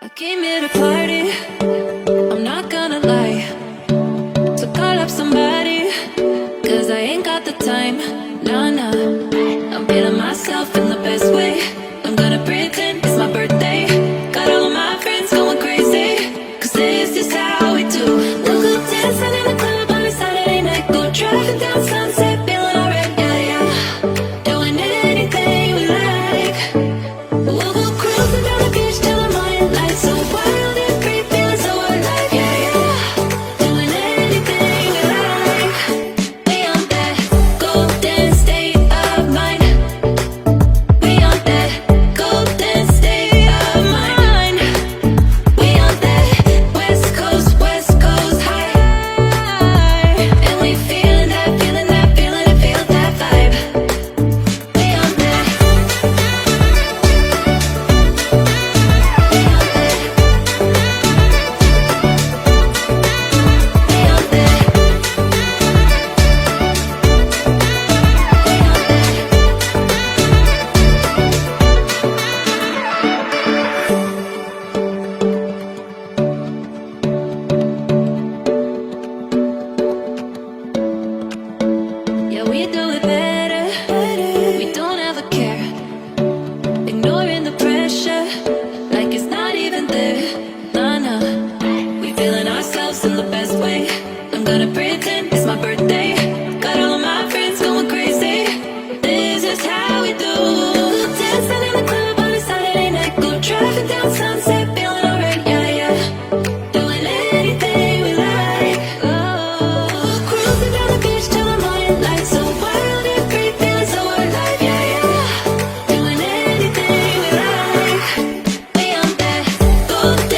I came here to party, I'm not gonna lie. So call up somebody, cause I ain't got the time. Nah, nah, I'm feeling myself in the best way. I'm gonna pretend it's my birthday. Got all of my friends going crazy, cause this is how we do. We'll go dancing in the club on a Saturday night. Go driving down Sunset, feeling alright, yeah, yeah. Doing anything we like. We'll go cruising down the beach till the morning light. So wild and free, feeling so alive, yeah, yeah. Doing anything we like. We on that golden state of mind. We on that golden state of mind. We on that West Coast high. And we feeling that, feeling that, feeling it, feel that vibe. We on that. Yeah, we do it better. We don't ever care. Ignoring the pressure, like it's not even there. Nah, nah. We feeling ourselves in the best way. I'm gonna pretend it's my birthday. Got all of my friends going crazy. This is how we do. Dancing in the club on a Saturday night. Go driving down Sunset, feeling alright, yeah, yeah. Doing anything we like. Oh, cruising down the beach till the morning light. So wild and free, feeling so alive, yeah, yeah. Doing anything we like. We on that golden